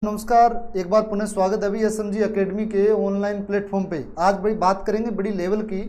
नमस्कार, एक बार पुनः स्वागत है अभी एसएमजी एकेडमी के ऑनलाइन प्लेटफॉर्म पे। आज बड़ी बात करेंगे बड़ी लेवल की।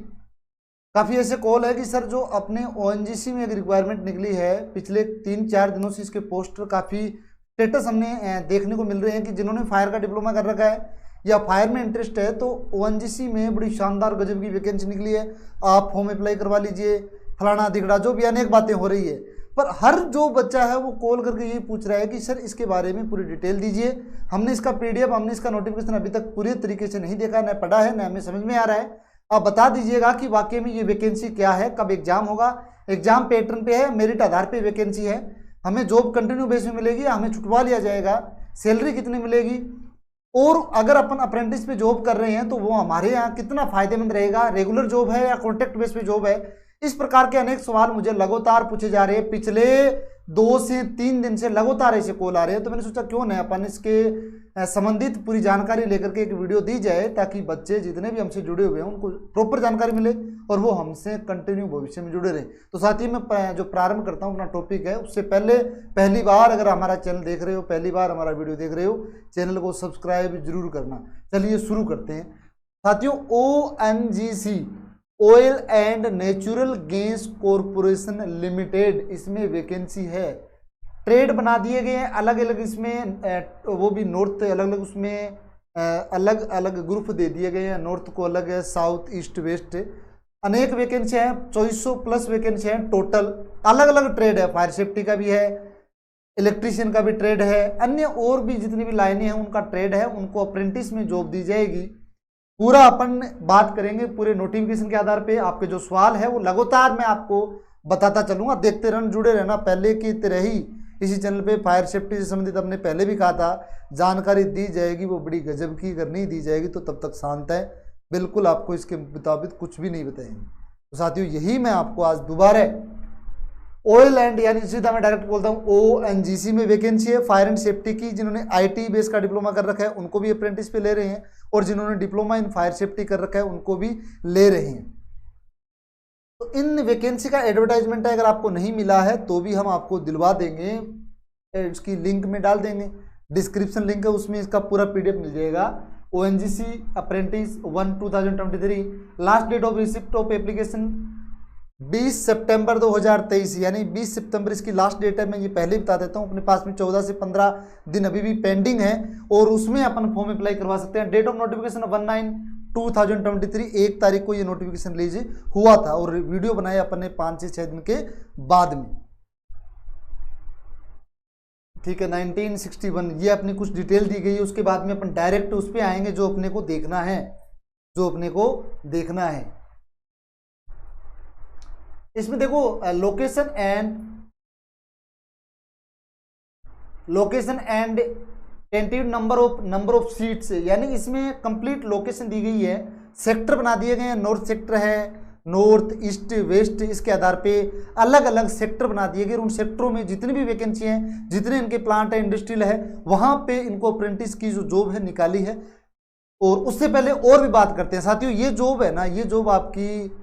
काफ़ी ऐसे कॉल है कि सर जो अपने ओएनजीसी में एक रिक्वायरमेंट निकली है, पिछले 3-4 दिनों से इसके पोस्टर काफ़ी स्टेटस हमने देखने को मिल रहे हैं कि जिन्होंने फायर का डिप्लोमा कर रखा है या फायर में इंटरेस्ट है तो ओएनजीसी में बड़ी शानदार गजब की वैकेंसी निकली है, आप फॉर्म अप्लाई करवा लीजिए, फलाना दिगड़ा, जो भी अनेक बातें हो रही है। पर हर जो बच्चा है वो कॉल करके यही पूछ रहा है कि सर इसके बारे में पूरी डिटेल दीजिए। हमने इसका पीडीएफ, हमने इसका नोटिफिकेशन अभी तक पूरी तरीके से नहीं देखा, न पढ़ा है, न हमें समझ में आ रहा है। आप बता दीजिएगा कि वाकई में ये वैकेंसी क्या है, कब एग्जाम होगा, एग्जाम पैटर्न पे है, मेरिट आधार पे वैकेंसी है, हमें जॉब कंटिन्यू बेस में मिलेगी या हमें छुटवा लिया जाएगा, सैलरी कितनी मिलेगी, और अगर अपन अप्रेंटिस पे जॉब कर रहे हैं तो वो हमारे यहाँ कितना फायदेमंद रहेगा, रेगुलर जॉब है या कॉन्ट्रैक्ट बेस पे जॉब है। इस प्रकार के अनेक सवाल मुझे लगातार पूछे जा रहे हैं, पिछले 2 से 3 दिन से लगातार ऐसे कॉल आ रहे हैं। तो मैंने सोचा क्यों नहीं अपन इसके संबंधित पूरी जानकारी लेकर के एक वीडियो दी जाए, ताकि बच्चे जितने भी हमसे जुड़े हुए हैं उनको प्रॉपर जानकारी मिले और वो हमसे कंटिन्यू भविष्य में जुड़े रहे। तो साथ ही मैं जो प्रारंभ करता हूँ अपना टॉपिक है, उससे पहले पहली बार अगर हमारा चैनल देख रहे हो, पहली बार हमारा वीडियो देख रहे हो, चैनल को सब्सक्राइब जरूर करना। चलिए शुरू करते हैं साथियों। ONGC, oil and natural gas corporation limited, इसमें वैकेंसी है। ट्रेड बना दिए गए हैं अलग अलग, इसमें वो भी नॉर्थ अलग अलग, उसमें अलग अलग ग्रुप दे दिए गए हैं। नॉर्थ को अलग है, साउथ, ईस्ट, वेस्ट, अनेक वैकेंसी हैं, 2400 प्लस वैकेंसी हैं टोटल। अलग अलग ट्रेड है, फायर सेफ्टी का भी है, इलेक्ट्रीशियन का भी ट्रेड है, अन्य और भी जितनी भी लाइनें हैं उनका ट्रेड है, उनको अप्रेंटिस में जॉब दी जाएगी। पूरा अपन बात करेंगे पूरे नोटिफिकेशन के आधार पे। आपके जो सवाल है वो लगातार मैं आपको बताता चलूंगा, देखते रहना, जुड़े रहना। पहले की तरह ही इसी चैनल पे फायर सेफ्टी से संबंधित हमने पहले भी कहा था, जानकारी दी जाएगी वो बड़ी गजब की, अगर नहीं दी जाएगी तो तब तक शांत है, बिल्कुल आपको इसके मुताबिक कुछ भी नहीं बताएंगे। तो साथियों यही मैं आपको आज दोबारा ऑयल एंड, यानी सीधा मैं डायरेक्ट बोलता हूँ, ओएनजीसी में वैकेंसी है फायर एंड सेफ्टी की। जिन्होंने आईटी बेस का डिप्लोमा कर रखा है उनको भी अप्रेंटिस पे ले रहे हैं, और जिन्होंने डिप्लोमा इन फायर सेफ्टी कर रखा है उनको भी ले रहे हैं। तो इन वैकेंसी का एडवर्टाइजमेंट है, अगर आपको नहीं मिला है तो भी हम आपको दिलवा देंगे, इसकी लिंक में डाल देंगे, डिस्क्रिप्शन लिंक है उसमें इसका पूरा पीडीएफ मिल जाएगा। ONGC apprentice 1/2023, last date of receipt of application 20 सितंबर 2023, यानी 20 सितंबर इसकी लास्ट डेट है। मैं ये पहले ही बता देता हूँ, अपने पास में 14 से 15 दिन अभी भी पेंडिंग है और उसमें अपन फॉर्म अप्लाई करवा सकते हैं। डेट ऑफ नोटिफिकेशन 19/2023, 1 तारीख को ये नोटिफिकेशन रिलीज हुआ था और वीडियो बनाया अपन ने 5 से 6 दिन के बाद में, ठीक है। 1961 ये अपनी कुछ डिटेल दी गई है, उसके बाद में अपन डायरेक्ट उस पर आएंगे जो अपने को देखना है, जो अपने को देखना है। इसमें देखो location and tentative number of seats, यानी इसमें कंप्लीट लोकेशन दी गई है, सेक्टर बना दिए गए हैं। नॉर्थ सेक्टर है, नॉर्थ, ईस्ट, वेस्ट, इसके आधार पे अलग अलग सेक्टर बना दिए गए। उन सेक्टरों में जितनी भी वैकेंसी हैं, जितने इनके प्लांट है, इंडस्ट्रियल है, वहां पे इनको अप्रेंटिस की जो जॉब है निकाली है। और उससे पहले और भी बात करते हैं साथियों, ये जॉब है ना, ये जॉब आपकी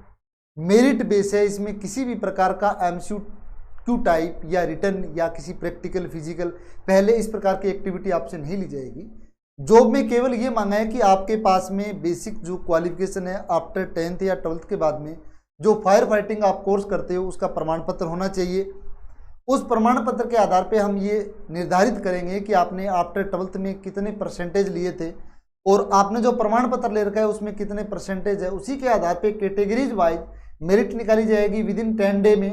मेरिट बेस है। इसमें किसी भी प्रकार का एमसीक्यू टाइप या रिटर्न या किसी प्रैक्टिकल, फिजिकल, पहले इस प्रकार की एक्टिविटी आपसे नहीं ली जाएगी। जॉब में केवल ये मांगा है कि आपके पास में बेसिक जो क्वालिफिकेशन है आफ्टर 10th या 12th के बाद में जो फायर फाइटिंग आप कोर्स करते हो उसका प्रमाण पत्र होना चाहिए। उस प्रमाण पत्र के आधार पे हम ये निर्धारित करेंगे कि आपने आफ्टर 12th में कितने परसेंटेज लिए थे और आपने जो प्रमाण पत्र ले रखा है उसमें कितने परसेंटेज है। उसी के आधार पे कैटेगरीज वाइज मेरिट निकाली जाएगी। विदिन 10 डे में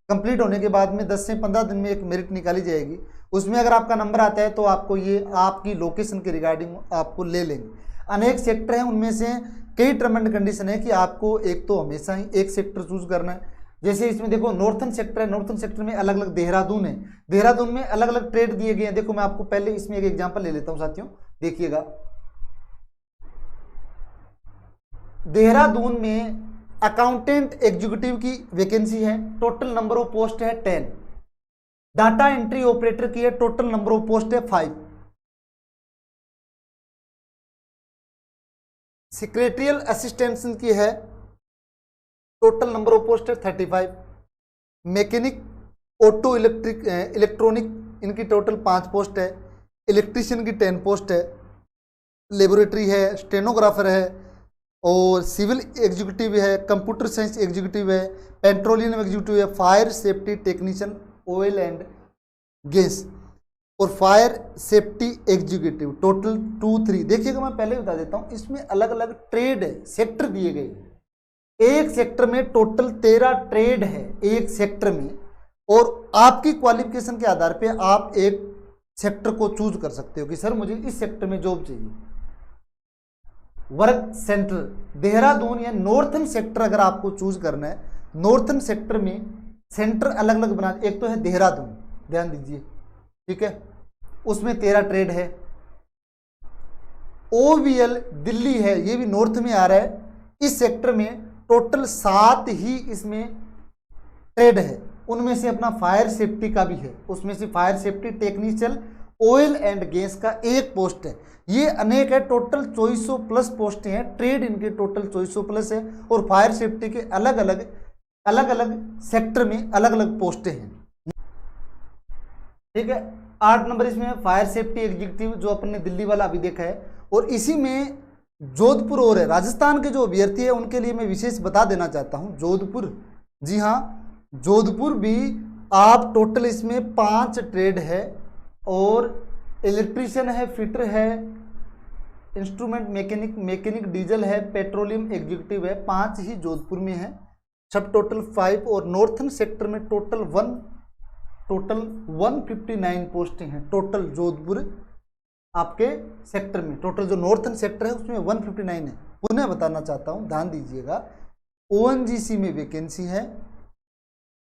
कंप्लीट होने के बाद में 10 से 15 दिन में एक मेरिट निकाली जाएगी। उसमें अगर आपका नंबर आता है तो आपको ये आपकी लोकेशन के रिगार्डिंग आपको ले लेंगे। अनेक सेक्टर हैं, उनमें से कई टर्म एंड कंडीशन है कि आपको एक तो हमेशा ही एक सेक्टर चूज करना है। जैसे इसमें देखो नॉर्थन सेक्टर है, नॉर्थन सेक्टर में अलग अलग, देहरादून है, देहरादून में अलग अलग ट्रेड दिए गए हैं। देखो मैं आपको पहले इसमें एक एग्जाम्पल ले लेता हूँ साथियों, देखिएगा। देहरादून में अकाउंटेंट एग्जीक्यूटिव की वैकेंसी है, टोटल नंबर ऑफ पोस्ट है 10। डाटा एंट्री ऑपरेटर की है, टोटल नंबर ऑफ पोस्ट है 5। सेक्रेटरियल असिस्टेंट की है, टोटल नंबर ऑफ पोस्ट है 35। मैकेनिक, ऑटो, इलेक्ट्रॉनिक, इनकी टोटल 5 पोस्ट है। इलेक्ट्रीशियन की 10 पोस्ट है, लेबोरेटरी है, स्टेनोग्राफर है, और सिविल एग्जीक्यूटिव है, कंप्यूटर साइंस एग्जीक्यूटिव है, पेट्रोलियम एग्जीक्यूटिव है, fire safety technician, oil and gas और फायर सेफ्टी एग्जीक्यूटिव, टोटल 2-3। देखिएगा मैं पहले बता देता हूँ, इसमें अलग अलग ट्रेड है, सेक्टर दिए गए। एक सेक्टर में टोटल 13 ट्रेड है एक सेक्टर में, और आपकी क्वालिफिकेशन के आधार पे आप एक सेक्टर को चूज कर सकते हो कि सर मुझे इस सेक्टर में जॉब चाहिए। वर्क सेंटर देहरादून या नॉर्थन सेक्टर अगर आपको चूज करना है, नॉर्थन सेक्टर में सेंटर अलग अलग बना, एक तो है देहरादून, ध्यान दीजिए, ठीक है, उसमें 13 ट्रेड है। OVL दिल्ली है, ये भी नॉर्थ में आ रहा है, इस सेक्टर में टोटल 7 ही इसमें ट्रेड है। उनमें से अपना फायर सेफ्टी का भी है, उसमें से fire safety technician oil and gas का एक पोस्ट है। ये अनेक है, टोटल 2400+ पोस्ट हैं, ट्रेड इनके टोटल 2400+ है, और फायर सेफ्टी के अलग अलग सेक्टर में अलग अलग पोस्टें हैं, ठीक है। 8 नंबर इसमें फायर सेफ्टी एग्जीक्यूटिव, जो अपन ने दिल्ली वाला अभी देखा है, और इसी में जोधपुर और है, राजस्थान के जो अभ्यर्थी है उनके लिए मैं विशेष बता देना चाहता हूं, जोधपुर, जी हाँ जोधपुर भी आप टोटल इसमें 5 ट्रेड है, और इलेक्ट्रीशियन है, फिटर है, इंस्ट्रूमेंट मैकेनिक डीजल है, पेट्रोलियम एग्जीक्यूटिव है, 5 ही जोधपुर में है, सब टोटल 5। और नॉर्थन सेक्टर में टोटल 159 पोस्टें हैं, टोटल जोधपुर आपके सेक्टर में, टोटल जो नॉर्थन सेक्टर है उसमें 159 है। पुनः बताना चाहता हूं, ध्यान दीजिएगा, ONGC में वैकेंसी है,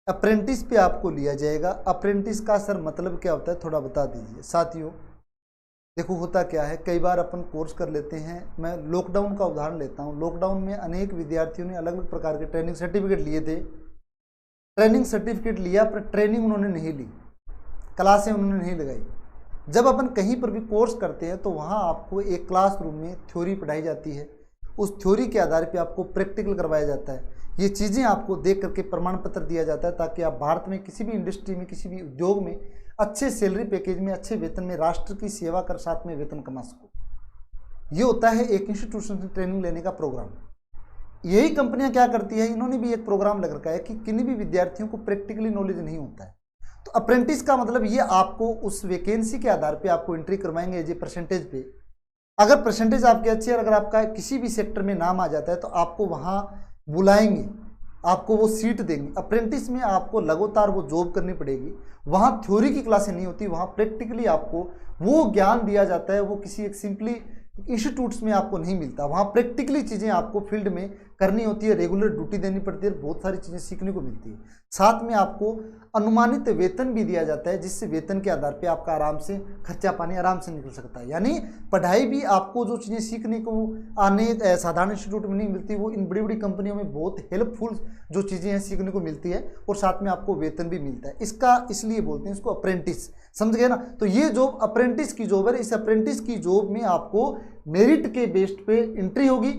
अप्रेंटिस पे आपको लिया जाएगा। अप्रेंटिस का सर मतलब क्या होता है, थोड़ा बता दीजिए साथियों। देखो होता क्या है, कई बार अपन कोर्स कर लेते हैं, मैं लॉकडाउन का उदाहरण लेता हूँ। लॉकडाउन में अनेक विद्यार्थियों ने अलग अलग प्रकार के ट्रेनिंग सर्टिफिकेट लिए थे, ट्रेनिंग सर्टिफिकेट लिया पर ट्रेनिंग उन्होंने नहीं ली, क्लासें उन्होंने नहीं लगाई। जब अपन कहीं पर भी कोर्स करते हैं तो वहाँ आपको एक क्लासरूम में थ्योरी पढ़ाई जाती है, उस थ्योरी के आधार पे आपको प्रैक्टिकल करवाया जाता है, ये चीज़ें आपको देख करके प्रमाण पत्र दिया जाता है, ताकि आप भारत में किसी भी इंडस्ट्री में, किसी भी उद्योग में अच्छे सैलरी पैकेज में, अच्छे वेतन में, राष्ट्र की सेवा कर साथ में वेतन कमा सको। ये होता है एक इंस्टीट्यूशन से ट्रेनिंग लेने का प्रोग्राम। यही कंपनियां क्या करती है, इन्होंने भी एक प्रोग्राम लग रखा है कि किन्हीं भी विद्यार्थियों को प्रैक्टिकली नॉलेज नहीं होता है, तो अप्रेंटिस का मतलब ये आपको उस वैकेंसी के आधार पे आपको एंट्री करवाएंगे एज ए परसेंटेज पे। अगर परसेंटेज आपकी अच्छी है, अगर आपका किसी भी सेक्टर में नाम आ जाता है तो आपको वहाँ बुलाएंगे, आपको वो सीट देंगे। अप्रेंटिस में आपको लगातार वो जॉब करनी पड़ेगी, वहाँ थ्योरी की क्लासें नहीं होती, वहाँ प्रैक्टिकली आपको वो ज्ञान दिया जाता है, वो किसी एक सिंपली इंस्टीट्यूट्स में आपको नहीं मिलता, वहाँ प्रैक्टिकली चीज़ें आपको फील्ड में करनी होती है, रेगुलर ड्यूटी देनी पड़ती है, बहुत सारी चीज़ें सीखने को मिलती है। साथ में आपको अनुमानित वेतन भी दिया जाता है, जिससे वेतन के आधार पे आपका आराम से खर्चा पानी आराम से निकल सकता है। यानी पढ़ाई भी आपको जो चीज़ें सीखने को आने साधारण इंस्टीट्यूट में नहीं मिलती, वो इन बड़ी बड़ी कंपनियों में बहुत हेल्पफुल जो चीज़ें हैं सीखने को मिलती है, और साथ में आपको वेतन भी मिलता है। इसका इसलिए बोलते हैं इसको अप्रेंटिस, समझ गए ना। तो ये जॉब अप्रेंटिस की जॉब है। इस अप्रेंटिस की जॉब में आपको मेरिट के बेस्ड पे एंट्री होगी।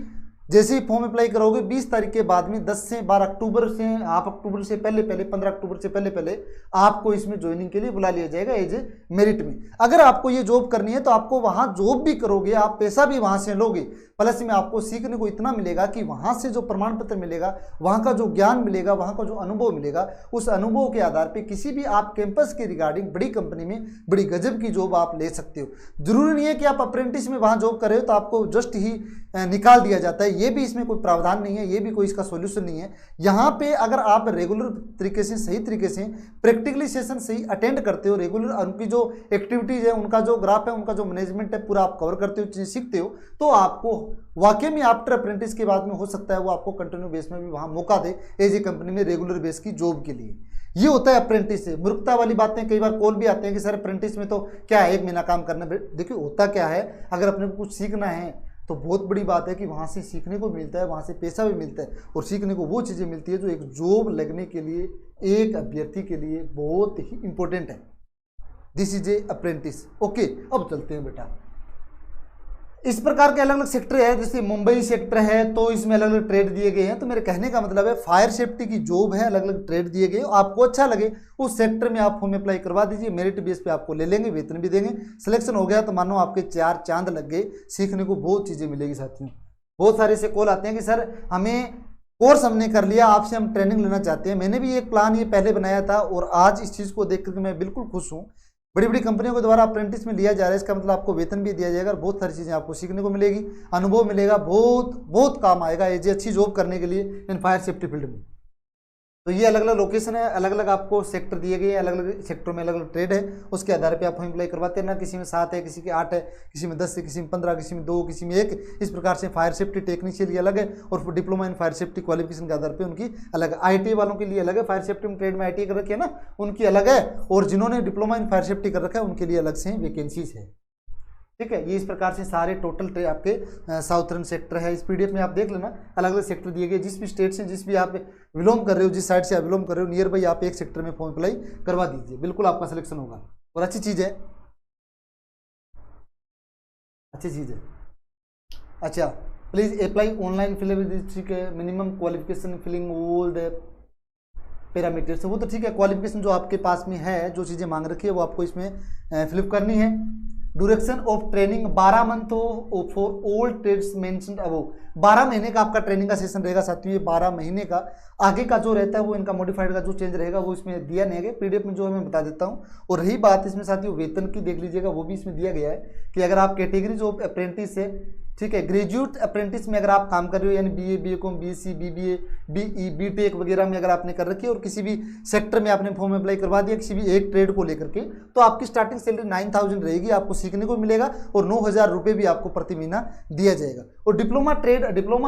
जैसे ही फॉर्म अप्लाई करोगे 20 तारीख के बाद में 10 से 12 अक्टूबर से, आप अक्टूबर से पहले 15 अक्टूबर से पहले आपको इसमें ज्वाइनिंग के लिए बुला लिया जाएगा एज ए मेरिट में। अगर आपको ये जॉब करनी है तो आपको वहाँ जॉब भी करोगे, आप पैसा भी वहाँ से लोगे, प्लस में आपको सीखने को इतना मिलेगा कि वहाँ से जो प्रमाण पत्र मिलेगा, वहाँ का जो ज्ञान मिलेगा, वहाँ का जो अनुभव मिलेगा, उस अनुभव के आधार पर किसी भी आप कैंपस के रिगार्डिंग बड़ी कंपनी में बड़ी गजब की जॉब आप ले सकते हो। जरूरी नहीं है कि आप अप्रेंटिस में वहाँ जॉब कर रहे हो तो आपको जस्ट ही निकाल दिया जाता है, ये भी इसमें कोई प्रावधान नहीं है, ये भी कोई इसका सॉल्यूशन नहीं है। यहाँ पे अगर आप रेगुलर तरीके से, सही तरीके से प्रैक्टिकली सेशन सही अटेंड करते हो, रेगुलर उनकी जो एक्टिविटीज़ है, उनका जो ग्राफ है, उनका जो मैनेजमेंट है, पूरा आप कवर करते हो, चीज़ें सीखते हो, तो आपको वाकई में आफ्टर अप्रेंटिस के बाद में हो सकता है वो आपको कंटिन्यू बेस में भी वहाँ मौका दे एज ए कंपनी में रेगुलर बेस की जॉब के लिए। ये होता है अप्रेंटिस से। मूर्खता वाली बातें कई बार कॉल भी आते हैं कि सर अप्रेंटिस में तो क्या है, 1 महीना काम करना। देखिए होता क्या है, अगर अपने को कुछ सीखना है तो बहुत बड़ी बात है कि वहाँ से सीखने को मिलता है, वहाँ से पैसा भी मिलता है, और सीखने को वो चीज़ें मिलती है जो एक जॉब लगने के लिए, एक अभ्यर्थी के लिए बहुत ही इंपॉर्टेंट है। This is a apprentice. Okay, अब चलते हैं बेटा, इस प्रकार के अलग अलग सेक्टर है, जैसे मुंबई सेक्टर है तो इसमें अलग अलग ट्रेड दिए गए हैं। तो मेरे कहने का मतलब है फायर सेफ्टी की जॉब है, अलग अलग ट्रेड दिए गए, आपको अच्छा लगे उस सेक्टर में आप फॉर्म अप्लाई करवा दीजिए, मेरिट बेस पे आपको ले लेंगे, वेतन भी देंगे। सिलेक्शन हो गया तो मानो आपके 4 चांद लग गए, सीखने को बहुत चीज़ें मिलेगी साथियों। बहुत सारे से कॉल आते हैं कि सर हमें कोर्स हमने कर लिया, आपसे हम ट्रेनिंग लेना चाहते हैं। मैंने भी एक प्लान ये पहले बनाया था और आज इस चीज़ को देख करके मैं बिल्कुल खुश हूँ। बड़ी बड़ी कंपनियों के द्वारा अप्रेंटिस में लिया जा रहा है, इसका मतलब आपको वेतन भी दिया जाएगा और बहुत सारी चीज़ें आपको सीखने को मिलेगी, अनुभव मिलेगा, बहुत बहुत काम आएगा एज अच्छी जॉब करने के लिए इन फायर सेफ्टी फील्ड में। तो ये अलग अलग लोकेशन है, अलग अलग आपको सेक्टर दिए गए हैं, अलग अलग सेक्टरों में अलग अलग ट्रेड है, उसके आधार पे आप फॉर्म अप्लाई करवाते हैं ना। किसी में 7 है, किसी के 8 है, किसी में 10 है, किसी में 15, किसी में 2, किसी में 1, इस प्रकार से फायर सेफ्टी टेक्नीशियन की अलग है और diploma in fire safety qualification के आधार पर उनकी अलग है। ITI वालों के लिए अलग है, फायर सेफ्टी ट्रेड में ITI कर रखी है ना, उनकी अलग है, और जिन्होंने डिप्लोमा इन फायर सेफ्टी कर रखा है उनके लिए अलग से वैकेंसीज है। ठीक है, ये इस प्रकार से सारे टोटल आपके साउथर्न सेक्टर है। इस PDF में आप देख लेना, अलग अलग सेक्टर दिए गए, जिस भी स्टेट से जिस भी आप बिलोंग कर रहे हो, जिस साइड से आप बिलोंग कर रहे हो, नियर बाई आप एक सेक्टर में फॉर्म अप्लाई करवा दीजिए, बिल्कुल आपका सिलेक्शन होगा और अच्छी चीज़ है, अच्छी चीज़ है। अच्छा, प्लीज अप्लाई ऑनलाइन फिल, ठीक है, minimum qualification filling all the parameters, वो तो ठीक है, क्वालिफिकेशन जो आपके पास में है, जो चीज़ें मांग रखी है वो आपको इसमें फिलअप करनी है। Duration of training 12 month for all trades mentioned above, 12 महीने का आपका ट्रेनिंग का सेशन रहेगा साथियों। ये 12 महीने का आगे का जो रहता है वो इनका मॉडिफाइड का जो चेंज रहेगा वो इसमें दिया नहीं है, PDF में जो है मैं बता देता हूँ। और रही बात इसमें साथियों वेतन की, देख लीजिएगा वो भी इसमें दिया गया है कि अगर आप कैटेगरी जो अप्रेंटिस है, ठीक है, ग्रेजुएट अप्रेंटिस में अगर आप काम कर रहे हो, यानी BA, BCom, BSc, BBA, BE, BTech वगैरह में अगर आपने कर रखी है और किसी भी सेक्टर में आपने फॉर्म अप्लाई करवा दिया किसी भी एक ट्रेड को लेकर के, तो आपकी स्टार्टिंग सैलरी 9000 रहेगी, आपको सीखने को मिलेगा और 9000 रुपये भी आपको प्रति महीना दिया जाएगा। और डिप्लोमा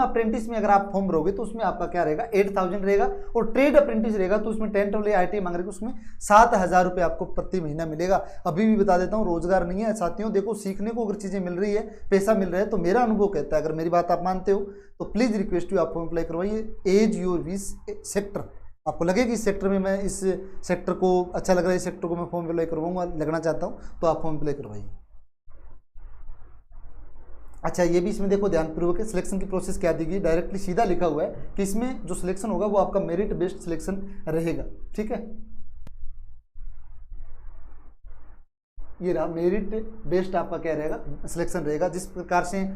अप्रेंटिस में अगर आप फॉर्म भरोगे तो उसमें आपका क्या रहेगा, 8000 रहेगा, और ट्रेड अप्रेंटिस रहेगा तो उसमें 10 ITI मांग रहे उसमें 7000 रुपये आपको प्रति महीना मिलेगा। अभी भी बता देता हूँ, रोजगार नहीं है साथियों, देखो सीखने को अगर चीज़ें मिल रही है, पैसा मिल रहा है, तो मेरा अनुभव कहता है, अगर मेरी बात आप मानते हो तो प्लीज रिक्वेस्ट यू आप फॉर्म अप्लाई करवाइए। एज योर विश सेक्टर, आपको लगे कि इस सेक्टर में मैं इस सेक्टर को अच्छा लग रहा है, इस सेक्टर को मैं फॉर्म अप्लाई करवाऊंगा, लगना चाहता हूं, तो आप फॉर्म अप्लाई करवाइए। अच्छा, ये भी इसमें देखो ध्यानपूर्वक है, सिलेक्शन की प्रोसेस क्या दी गई, डायरेक्टली सीधा लिखा हुआ है कि इसमें जो सिलेक्शन होगा वो आपका मेरिट बेस्ड सिलेक्शन रहेगा। ठीक है, ये रहा मेरिट बेस्ड आपका क्या रहेगा, सिलेक्शन रहेगा। जिस प्रकार से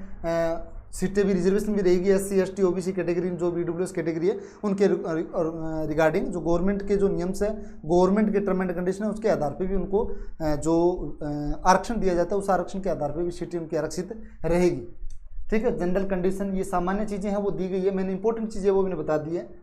सीटें भी रिजर्वेशन भी रहेगी SC ST OBC कैटेगरी, जो BWS कैटेगरी है उनके रिगार्डिंग जो गवर्नमेंट के जो नियम्स है, गवर्नमेंट के टर्म एंड कंडीशन है, उसके आधार पे भी उनको जो आरक्षण दिया जाता है उस आरक्षण के आधार पे भी सीटें उनकी आरक्षित रहेगी। ठीक है, जनरल कंडीशन ये सामान्य चीज़ें हैं वो दी गई है, मैंने इंपॉर्टेंट चीज़ें वो मैंने बता दी है।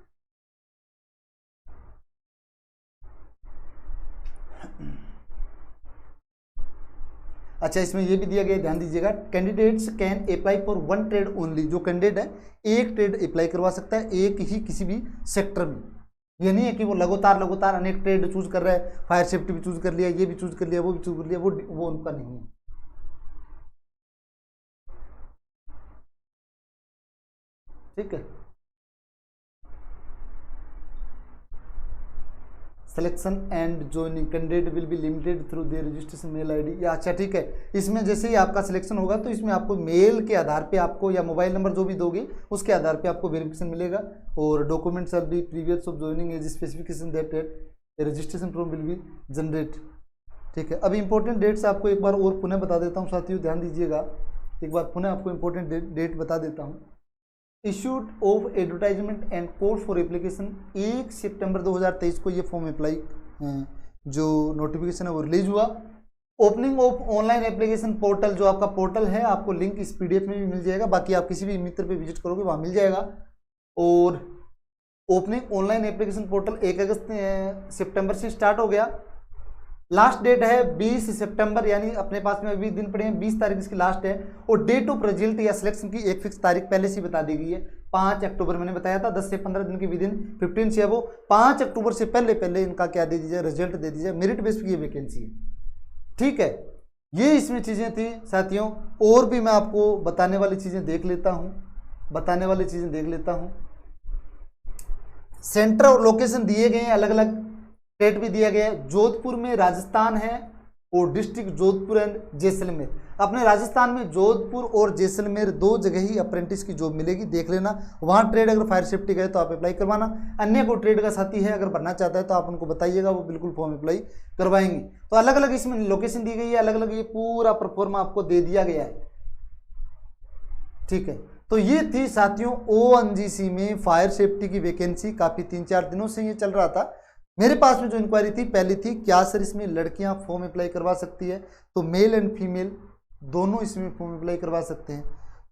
अच्छा, इसमें ये भी दिया गया, ध्यान दीजिएगा, candidates can apply for 1 trade only, जो कैंडिडेट है एक ट्रेड अप्लाई करवा सकता है एक ही किसी भी सेक्टर में। ये नहीं है कि वो लगातार अनेक ट्रेड चूज कर रहा है, फायर सेफ्टी भी चूज कर लिया, ये भी चूज कर लिया, वो भी चूज कर लिया, वो उनका नहीं है। ठीक है, selection and joining candidate will be limited through their registration mail ID। या अच्छा ठीक है, इसमें जैसे ही आपका सिलेक्शन होगा तो इसमें आपको मेल के आधार पे आपको या मोबाइल नंबर जो भी दोगे उसके आधार पे आपको वेरिफिकेशन मिलेगा, और documents are be previous of joining as specification that registration form will be generate. ठीक है, अब इंपॉर्टेंट डेट्स आपको एक बार और पुनः बता देता हूँ साथियों, ध्यान दीजिएगा, एक बार पुनः आपको इंपॉर्टेंट डेट बता देता हूँ। Issued of advertisement and code for application 1 सितंबर 2023 को ये फॉर्म अप्लाई जो नोटिफिकेशन है वो रिलीज हुआ। Opening of online application portal, जो आपका पोर्टल है आपको लिंक इस PDF में भी मिल जाएगा, बाकी आप किसी भी मित्र पे विजिट करोगे वहाँ मिल जाएगा। और ओपनिंग ऑनलाइन एप्लीकेशन पोर्टल 1 अगस्त सितंबर से स्टार्ट हो गया, लास्ट डेट है 20 सितंबर, यानी अपने पास में अभी दिन पड़े हैं, 20 तारीख इसकी लास्ट है। और डेट ऑफ रिजल्ट या सिलेक्शन की एक फिक्स तारीख पहले से बता दी गई है, 5 अक्टूबर मैंने बताया था, 10 से 15 दिन के विद इन 15 से वो 5 अक्टूबर से पहले इनका क्या दे दीजिए, रिजल्ट दे दीजिए, मेरिट बेस की ये वैकेंसी है। ठीक है, ये इसमें चीज़ें थी साथियों, और भी मैं आपको बताने वाली चीज़ें देख लेता हूँ, सेंटर और लोकेशन दिए गए हैं, अलग अलग स्टेट भी दिया गया है। जोधपुर में राजस्थान है, और डिस्ट्रिक्ट जोधपुर एंड जैसलमेर। अपने राजस्थान में जोधपुर और जैसलमेर 2 जगह ही अप्रेंटिस की जॉब मिलेगी, देख लेना। वहाँ ट्रेड अगर फायर सेफ्टी का है तो आप अप्लाई करवाना, अन्य को ट्रेड का साथी है अगर भरना चाहता है तो आप उनको बताइएगा, वो बिल्कुल फॉर्म अप्लाई करवाएंगे। तो अलग अलग इसमें लोकेशन दी गई है, अलग अलग ये पूरा परफॉर्मा आपको दे दिया गया है, ठीक है। तो ये थी साथियों ओएनजीसी में फायर सेफ्टी की वैकेंसी, काफ़ी 3-4 दिनों से ये चल रहा था। मेरे पास में जो इंक्वायरी थी पहली थी, क्या सर इसमें लड़कियां फॉर्म अप्लाई करवा सकती है? तो मेल एंड फीमेल दोनों इसमें फॉर्म अप्लाई करवा सकते हैं।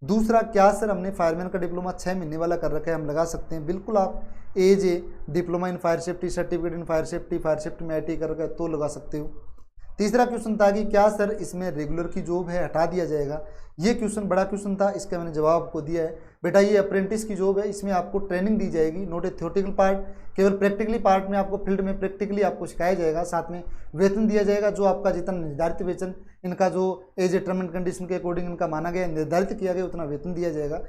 दूसरा, क्या सर हमने फायरमैन का डिप्लोमा 6 महीने वाला कर रखा है, हम लगा सकते हैं? बिल्कुल, आप as a diploma in fire safety, certificate in fire safety में ITI कर रखा है तो लगा सकते हो। तीसरा क्वेश्चन था कि क्या सर इसमें रेगुलर की जॉब है, हटा दिया जाएगा? ये क्वेश्चन बड़ा क्वेश्चन था, इसका मैंने जवाब आपको दिया है। बेटा ये अप्रेंटिस की जॉब है, इसमें आपको ट्रेनिंग दी जाएगी, नॉट ए थ्योरेटिकल पार्ट, केवल प्रैक्टिकली पार्ट में आपको फील्ड में प्रैक्टिकली आपको सिखाया जाएगा, साथ में वेतन दिया जाएगा जो आपका जितना निर्धारित वेतन इनका जो as a term and condition के अकॉर्डिंग इनका माना गया निर्धारित किया गया उतना वेतन दिया जाएगा।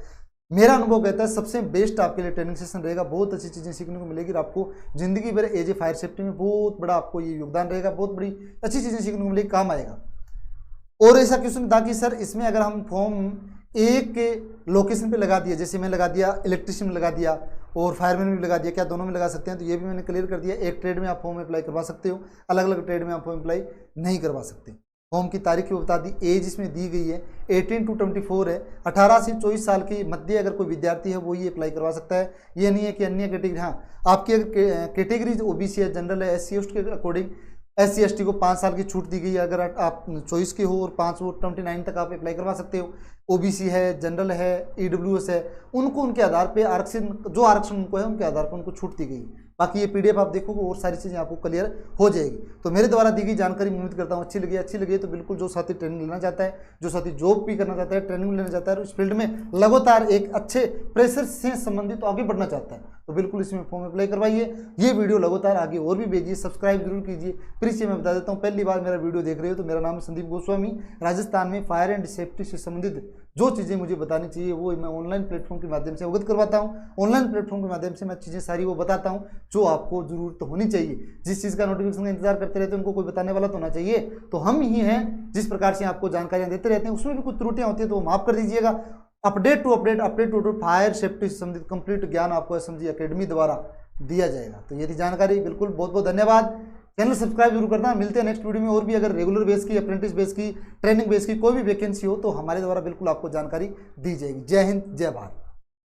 मेरा अनुभव कहता है सबसे बेस्ट आपके लिए ट्रेनिंग सेशन रहेगा, बहुत अच्छी चीज़ें सीखने को मिलेगी और आपको जिंदगी भर एज ए फायर सेफ्टी में बहुत बड़ा आपको ये योगदान रहेगा, बहुत बड़ी अच्छी चीज़ें सीखने को मिलेगी, काम आएगा। और ऐसा क्वेश्चन था कि सर इसमें अगर हम फॉर्म एक के लोकेशन पे लगा दिया, जैसे मैं लगा दिया इलेक्ट्रिशियन में लगा दिया और फायरमैन भी लगा दिया, क्या दोनों में लगा सकते हैं? तो ये भी मैंने क्लियर कर दिया, एक ट्रेड में आप फॉर्म अप्लाई करवा सकते हो, अलग अलग ट्रेड में आप फॉर्म अप्लाई नहीं करवा सकते। फॉर्म की तारीख भी बता दी, एज इसमें दी गई है 18 to 24 है, 18 से 24 साल के मध्य अगर कोई विद्यार्थी है वो ये अप्लाई करवा सकता है। ये नहीं है कि अन्य कैटेगरी, हाँ आपकी अगर कैटेगरी OBC है, जनरल है, SC ST के अकॉर्डिंग SC ST को 5 साल की छूट दी गई है, अगर आप चॉइस के हो और 5 और 29 तक आप अप्लाई करवा सकते हो। OBC है, जनरल है, EWS है, उनको उनके आधार पे आरक्षण जो आरक्षण उनको है उनके आधार पर उनको छूट दी गई। बाकी ये PDF आप देखोगे और सारी चीज़ें आपको क्लियर हो जाएगी। तो मेरे द्वारा दी गई जानकारी उम्मीद करता हूँ अच्छी लगी तो बिल्कुल जो साथी ट्रेनिंग लेना चाहता है, जो साथी जॉब भी करना चाहता है, ट्रेनिंग लेना चाहता है, इस फील्ड में लगातार एक अच्छे प्रेशर से संबंधित तो आगे बढ़ना चाहता है तो बिल्कुल इसमें फॉर्म अप्लाई करवाइए। ये वीडियो लगातार आगे और भी भेजिए, सब्सक्राइब जरूर कीजिए। फिर से मैं बता देता हूँ, पहली बार मेरा वीडियो देख रहे हो तो मेरा नाम है संदीप गोस्वामी। राजस्थान में फायर एंड सेफ्टी से संबंधित जो चीज़ें मुझे बतानी चाहिए वो मैं ऑनलाइन प्लेटफॉर्म के माध्यम से अवगत करवाता हूँ। ऑनलाइन प्लेटफॉर्म के माध्यम से मैं चीज़ें सारी वो बताता हूँ जो आपको जरूरत होनी चाहिए। जिस चीज़ का नोटिफिकेशन का इंतजार करते रहते हैं उनको कोई बताने वाला तो होना चाहिए, तो हम ही हैं जिस प्रकार से आपको जानकारियाँ देते रहते हैं। उसमें भी कुछ त्रुटियाँ होती है तो माफ़ कर दीजिएगा। Update to update fire safety से संबंधित कंप्लीट ज्ञान आपको SMG अकेडमी द्वारा दिया जाएगा। तो ये थी जानकारी, बिल्कुल बहुत बहुत धन्यवाद। चैनल सब्सक्राइब जरूर करना। मिलते हैं नेक्स्ट वीडियो में। और भी अगर रेगुलर बेस की, अप्रेंटिस बेस की, ट्रेनिंग बेस की कोई भी वैकेंसी हो तो हमारे द्वारा बिल्कुल आपको जानकारी दी जाएगी। जय हिंद, जय भारत।